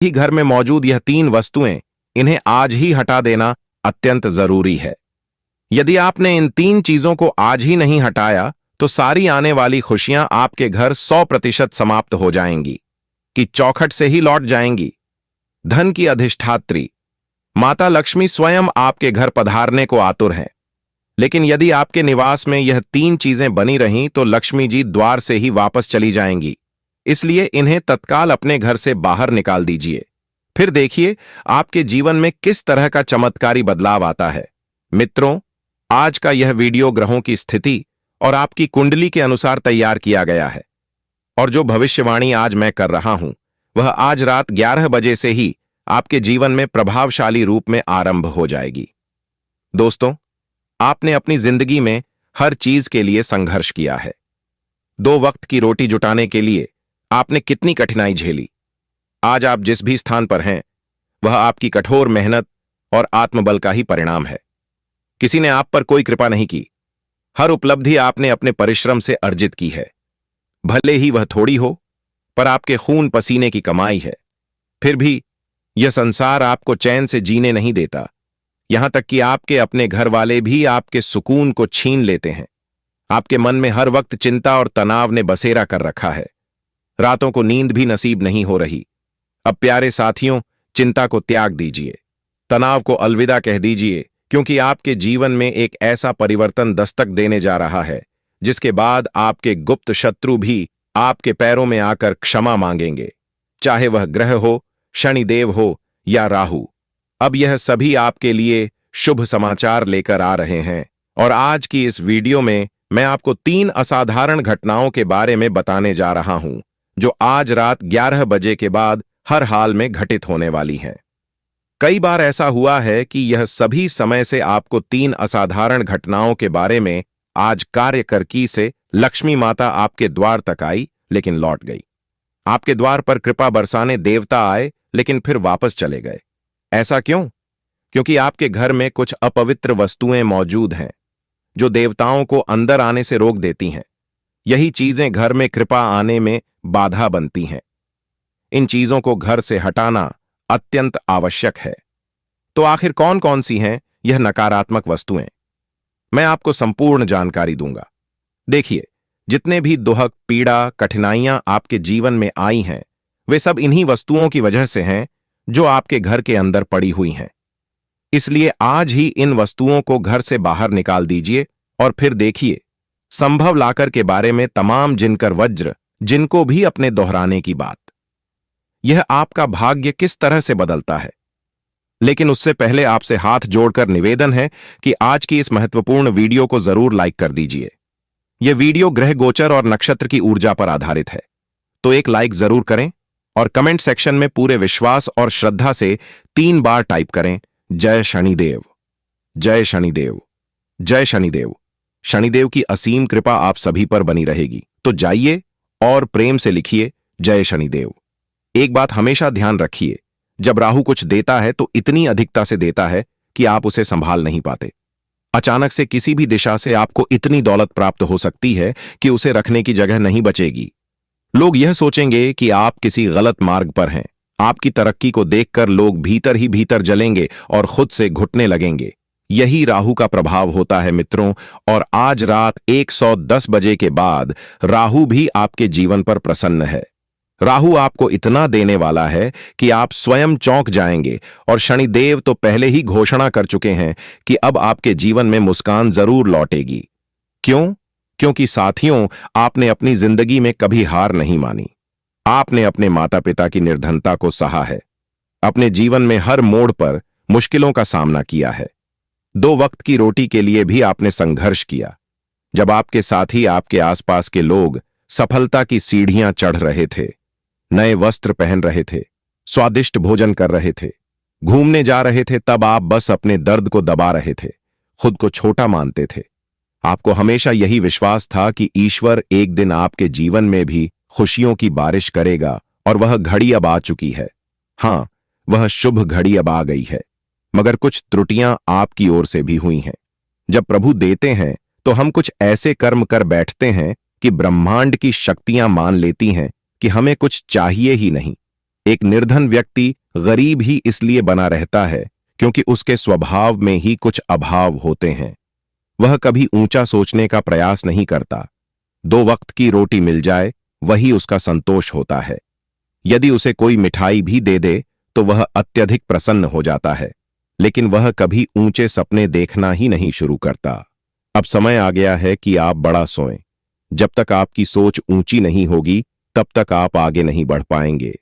ही घर में मौजूद यह 3 वस्तुएं, इन्हें आज ही हटा देना अत्यंत जरूरी है। यदि आपने इन 3 चीजों को आज ही नहीं हटाया तो सारी आने वाली खुशियां आपके घर 100% समाप्त हो जाएंगी, कि चौखट से ही लौट जाएंगी। धन की अधिष्ठात्री माता लक्ष्मी स्वयं आपके घर पधारने को आतुर हैं, लेकिन यदि आपके निवास में यह 3 चीजें बनी रहीं तो लक्ष्मी जी द्वार से ही वापस चली जाएंगी। इसलिए इन्हें तत्काल अपने घर से बाहर निकाल दीजिए। फिर देखिए आपके जीवन में किस तरह का चमत्कारी बदलाव आता है। मित्रों, आज का यह वीडियो ग्रहों की स्थिति और आपकी कुंडली के अनुसार तैयार किया गया है, और जो भविष्यवाणी आज मैं कर रहा हूं वह आज रात 11 बजे से ही आपके जीवन में प्रभावशाली रूप में आरंभ हो जाएगी। दोस्तों, आपने अपनी जिंदगी में हर चीज के लिए संघर्ष किया है। 2 वक्त की रोटी जुटाने के लिए आपने कितनी कठिनाई झेली। आज आप जिस भी स्थान पर हैं वह आपकी कठोर मेहनत और आत्मबल का ही परिणाम है। किसी ने आप पर कोई कृपा नहीं की। हर उपलब्धि आपने अपने परिश्रम से अर्जित की है, भले ही वह थोड़ी हो, पर आपके खून पसीने की कमाई है। फिर भी यह संसार आपको चैन से जीने नहीं देता, यहां तक कि आपके अपने घर वाले भी आपके सुकून को छीन लेते हैं। आपके मन में हर वक्त चिंता और तनाव ने बसेरा कर रखा है। रातों को नींद भी नसीब नहीं हो रही। अब प्यारे साथियों, चिंता को त्याग दीजिए, तनाव को अलविदा कह दीजिए, क्योंकि आपके जीवन में एक ऐसा परिवर्तन दस्तक देने जा रहा है जिसके बाद आपके गुप्त शत्रु भी आपके पैरों में आकर क्षमा मांगेंगे, चाहे वह ग्रह हो, शनिदेव हो या राहु। अब यह सभी आपके लिए शुभ समाचार लेकर आ रहे हैं, और आज की इस वीडियो में मैं आपको 3 असाधारण घटनाओं के बारे में बताने जा रहा हूं जो आज रात 11 बजे के बाद हर हाल में घटित होने वाली हैं। कई बार ऐसा हुआ है कि यह सभी समय से आपको 3 असाधारण घटनाओं के बारे में आज कार्य करकी से लक्ष्मी माता आपके द्वार तक आई, लेकिन लौट गई। आपके द्वार पर कृपा बरसाने देवता आए, लेकिन फिर वापस चले गए। ऐसा क्यों? क्योंकि आपके घर में कुछ अपवित्र वस्तुएं मौजूद हैं जो देवताओं को अंदर आने से रोक देती हैं। यही चीजें घर में कृपा आने में बाधा बनती हैं। इन चीजों को घर से हटाना अत्यंत आवश्यक है। तो आखिर कौन कौन सी हैं यह नकारात्मक वस्तुएं? मैं आपको संपूर्ण जानकारी दूंगा। देखिए, जितने भी दुहक, पीड़ा, कठिनाइयां आपके जीवन में आई हैं वे सब इन्हीं वस्तुओं की वजह से हैं जो आपके घर के अंदर पड़ी हुई हैं। इसलिए आज ही इन वस्तुओं को घर से बाहर निकाल दीजिए, और फिर देखिए संभव लाकर के बारे में तमाम जिनकर वज्र, जिनको भी अपने दोहराने की बात। यह आपका भाग्य किस तरह से बदलता है। लेकिन उससे पहले आपसे हाथ जोड़कर निवेदन है कि आज की इस महत्वपूर्ण वीडियो को जरूर लाइक कर दीजिए। यह वीडियो ग्रह गोचर और नक्षत्र की ऊर्जा पर आधारित है, तो एक लाइक जरूर करें और कमेंट सेक्शन में पूरे विश्वास और श्रद्धा से 3 बार टाइप करें, जय शनिदेव, जय शनिदेव, जय शनिदेव। शनिदेव की असीम कृपा आप सभी पर बनी रहेगी। तो जाइए और प्रेम से लिखिए, जय शनिदेव। एक बात हमेशा ध्यान रखिए, जब राहु कुछ देता है तो इतनी अधिकता से देता है कि आप उसे संभाल नहीं पाते। अचानक से किसी भी दिशा से आपको इतनी दौलत प्राप्त हो सकती है कि उसे रखने की जगह नहीं बचेगी। लोग यह सोचेंगे कि आप किसी गलत मार्ग पर हैं। आपकी तरक्की को देखकर लोग भीतर ही भीतर जलेंगे और खुद से घुटने लगेंगे। यही राहु का प्रभाव होता है मित्रों, और आज रात 110 बजे के बाद राहु भी आपके जीवन पर प्रसन्न है। राहु आपको इतना देने वाला है कि आप स्वयं चौंक जाएंगे, और शनिदेव तो पहले ही घोषणा कर चुके हैं कि अब आपके जीवन में मुस्कान जरूर लौटेगी। क्यों? क्योंकि साथियों, आपने अपनी जिंदगी में कभी हार नहीं मानी। आपने अपने माता पिता की निर्धनता को सहा है। अपने जीवन में हर मोड़ पर मुश्किलों का सामना किया है। 2 वक्त की रोटी के लिए भी आपने संघर्ष किया। जब आपके साथी, आपके आसपास के लोग सफलता की सीढ़ियां चढ़ रहे थे, नए वस्त्र पहन रहे थे, स्वादिष्ट भोजन कर रहे थे, घूमने जा रहे थे, तब आप बस अपने दर्द को दबा रहे थे, खुद को छोटा मानते थे। आपको हमेशा यही विश्वास था कि ईश्वर एक दिन आपके जीवन में भी खुशियों की बारिश करेगा, और वह घड़ी अब आ चुकी है। हां, वह शुभ घड़ी अब आ गई है, मगर कुछ त्रुटियां आपकी ओर से भी हुई हैं। जब प्रभु देते हैं तो हम कुछ ऐसे कर्म कर बैठते हैं कि ब्रह्मांड की शक्तियां मान लेती हैं कि हमें कुछ चाहिए ही नहीं। एक निर्धन व्यक्ति गरीब ही इसलिए बना रहता है क्योंकि उसके स्वभाव में ही कुछ अभाव होते हैं। वह कभी ऊंचा सोचने का प्रयास नहीं करता। 2 वक्त की रोटी मिल जाए वही उसका संतोष होता है। यदि उसे कोई मिठाई भी दे दे तो वह अत्यधिक प्रसन्न हो जाता है, लेकिन वह कभी ऊंचे सपने देखना ही नहीं शुरू करता। अब समय आ गया है कि आप बड़ा सोएं। जब तक आपकी सोच ऊंची नहीं होगी तब तक आप आगे नहीं बढ़ पाएंगे।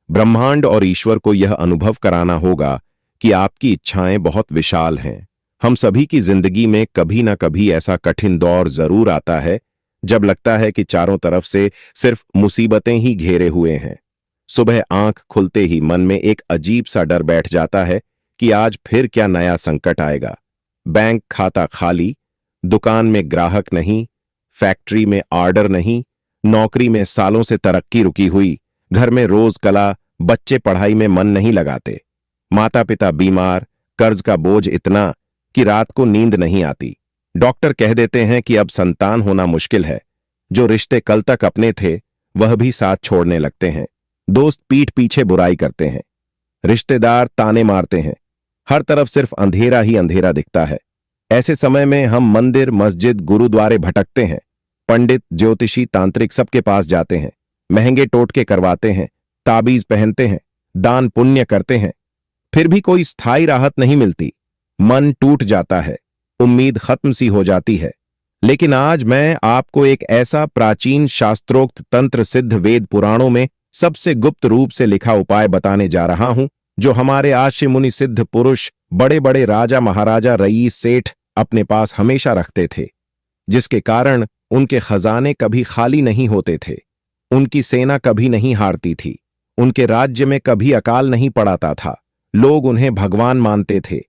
ब्रह्मांड और ईश्वर को यह अनुभव कराना होगा कि आपकी इच्छाएं बहुत विशाल हैं। हम सभी की जिंदगी में कभी ना कभी ऐसा कठिन दौर जरूर आता है जब लगता है कि चारों तरफ से सिर्फ मुसीबतें ही घेरे हुए हैं। सुबह आंख खुलते ही मन में एक अजीब सा डर बैठ जाता है कि आज फिर क्या नया संकट आएगा। बैंक खाता खाली, दुकान में ग्राहक नहीं, फैक्ट्री में ऑर्डर नहीं, नौकरी में सालों से तरक्की रुकी हुई, घर में रोज कला, बच्चे पढ़ाई में मन नहीं लगाते, माता पिता बीमार, कर्ज का बोझ इतना कि रात को नींद नहीं आती। डॉक्टर कह देते हैं कि अब संतान होना मुश्किल है। जो रिश्ते कल तक अपने थे वह भी साथ छोड़ने लगते हैं। दोस्त पीठ पीछे बुराई करते हैं, रिश्तेदार ताने मारते हैं। हर तरफ सिर्फ अंधेरा ही अंधेरा दिखता है। ऐसे समय में हम मंदिर, मस्जिद, गुरुद्वारे भटकते हैं। पंडित, ज्योतिषी, तांत्रिक सबके पास जाते हैं, महंगे टोटके करवाते हैं, ताबीज पहनते हैं, दान पुण्य करते हैं, फिर भी कोई स्थायी राहत नहीं मिलती। मन टूट जाता है, उम्मीद खत्म सी हो जाती है। लेकिन आज मैं आपको एक ऐसा प्राचीन शास्त्रोक्त तंत्र सिद्ध वेद पुराणों में सबसे गुप्त रूप से लिखा उपाय बताने जा रहा हूं, जो हमारे आश्य मुनि सिद्ध पुरुष, बड़े बड़े राजा महाराजा, रईस, सेठ अपने पास हमेशा रखते थे, जिसके कारण उनके खजाने कभी खाली नहीं होते थे, उनकी सेना कभी नहीं हारती थी, उनके राज्य में कभी अकाल नहीं पड़ाता था, लोग उन्हें भगवान मानते थे।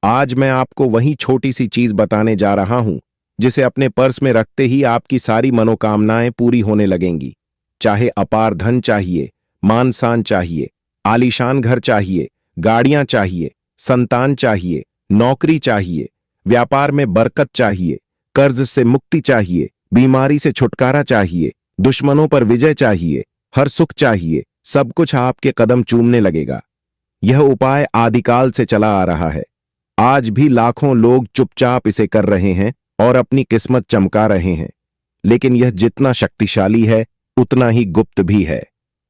आज मैं आपको वही छोटी सी चीज बताने जा रहा हूं जिसे अपने पर्स में रखते ही आपकी सारी मनोकामनाएं पूरी होने लगेंगी। चाहे अपार धन चाहिए, मान शान चाहिए, आलीशान घर चाहिए, गाड़ियां चाहिए, संतान चाहिए, नौकरी चाहिए, व्यापार में बरकत चाहिए, कर्ज से मुक्ति चाहिए, बीमारी से छुटकारा चाहिए, दुश्मनों पर विजय चाहिए, हर सुख चाहिए, सब कुछ आपके कदम चूमने लगेगा। यह उपाय आदिकाल से चला आ रहा है। आज भी लाखों लोग चुपचाप इसे कर रहे हैं और अपनी किस्मत चमका रहे हैं, लेकिन यह जितना शक्तिशाली है उतना ही गुप्त भी है।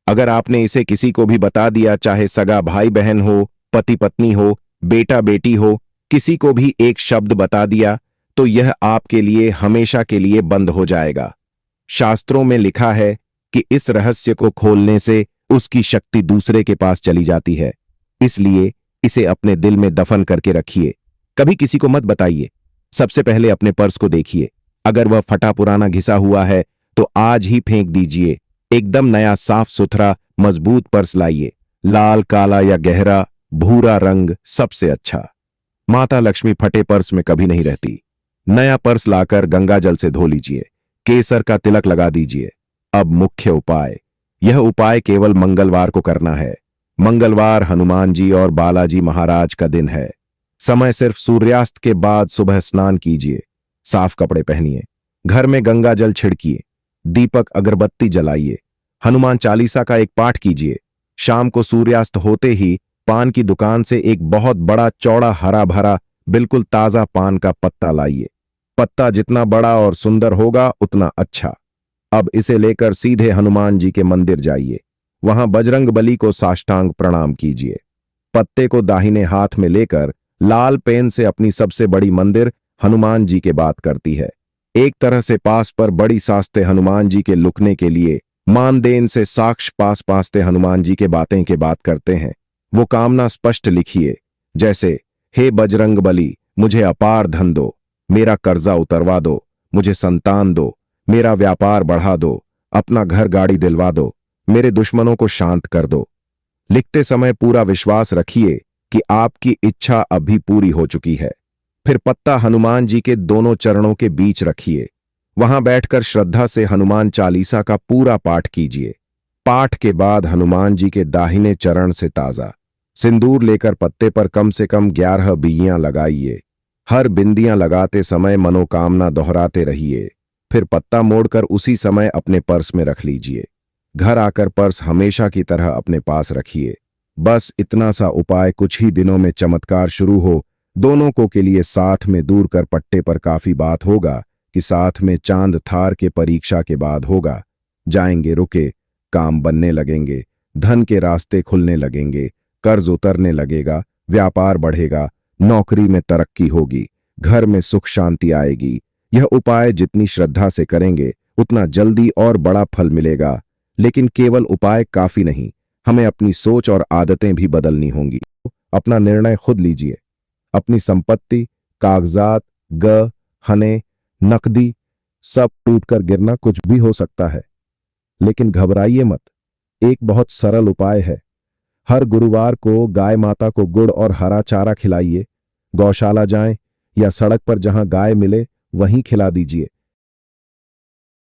अगर आपने इसे किसी को भी बता दिया, चाहे सगा भाई बहन हो, पति पत्नी हो, बेटा बेटी हो, किसी को भी एक शब्द बता दिया तो यह आपके लिए हमेशा के लिए बंद हो जाएगा। शास्त्रों में लिखा है कि इस रहस्य को खोलने से उसकी शक्ति दूसरे के पास चली जाती है। इसलिए इसे अपने दिल में दफन करके रखिए, कभी किसी को मत बताइए। सबसे पहले अपने पर्स को देखिए, अगर वह फटा पुराना घिसा हुआ है तो आज ही फेंक दीजिए। एकदम नया साफ सुथरा मजबूत पर्स लाइए, लाल, काला या गहरा भूरा रंग सबसे अच्छा। माता लक्ष्मी फटे पर्स में कभी नहीं रहती। नया पर्स लाकर गंगा जल से धो लीजिए, केसर का तिलक लगा दीजिए। अब मुख्य उपाय। यह उपाय केवल मंगलवार को करना है। मंगलवार हनुमान जी और बालाजी महाराज का दिन है। समय सिर्फ सूर्यास्त के बाद सुबह स्नान कीजिए, साफ कपड़े पहनिए, घर में गंगा जल छिड़किए, दीपक अगरबत्ती जलाइए, हनुमान चालीसा का एक पाठ कीजिए। शाम को सूर्यास्त होते ही पान की दुकान से एक बहुत बड़ा चौड़ा हरा भरा बिल्कुल ताजा पान का पत्ता लाइए। पत्ता जितना बड़ा और सुंदर होगा उतना अच्छा। अब इसे लेकर सीधे हनुमान जी के मंदिर जाइए, वहां बजरंगबली को साष्टांग प्रणाम कीजिए। पत्ते को दाहिने हाथ में लेकर लाल पेन से अपनी सबसे बड़ी मंदिर हनुमान जी के बात करती है। एक तरह से पास पर बड़ी सास्ते हनुमान जी के लुकने के लिए मानदेन से साक्ष पास पासते हनुमान जी के बातें के बात करते हैं। वो कामना स्पष्ट लिखिए, जैसे हे बजरंगबली, मुझे अपार धन दो, मेरा कर्जा उतरवा दो, मुझे संतान दो, मेरा व्यापार बढ़ा दो, अपना घर गाड़ी दिलवा दो, मेरे दुश्मनों को शांत कर दो। लिखते समय पूरा विश्वास रखिए कि आपकी इच्छा अभी पूरी हो चुकी है। फिर पत्ता हनुमान जी के दोनों चरणों के बीच रखिए। वहां बैठकर श्रद्धा से हनुमान चालीसा का पूरा पाठ कीजिए। पाठ के बाद हनुमान जी के दाहिने चरण से ताजा सिंदूर लेकर पत्ते पर कम से कम 11 बिंदियां लगाइए। हर बिंदियां लगाते समय मनोकामना दोहराते रहिए। फिर पत्ता मोड़कर उसी समय अपने पर्स में रख लीजिए। घर आकर पर्स हमेशा की तरह अपने पास रखिए। बस इतना सा उपाय, कुछ ही दिनों में चमत्कार शुरू हो। दोनों को के लिए साथ में दूर कर पट्टे पर काफी बात होगा कि साथ में चांद थार के परीक्षा के बाद होगा। जाएंगे रुके, काम बनने लगेंगे, धन के रास्ते खुलने लगेंगे, कर्ज उतरने लगेगा, व्यापार बढ़ेगा, नौकरी में तरक्की होगी, घर में सुख शांति आएगी। यह उपाय जितनी श्रद्धा से करेंगे उतना जल्दी और बड़ा फल मिलेगा। लेकिन केवल उपाय काफी नहीं, हमें अपनी सोच और आदतें भी बदलनी होंगी। अपना निर्णय खुद लीजिए। अपनी संपत्ति, कागजात, हने, नकदी सब टूटकर गिरना कुछ भी हो सकता है, लेकिन घबराइए मत। एक बहुत सरल उपाय है। हर गुरुवार को गाय माता को गुड़ और हरा चारा खिलाइए। गौशाला जाएं या सड़क पर जहां गाय मिले वहीं खिला दीजिए।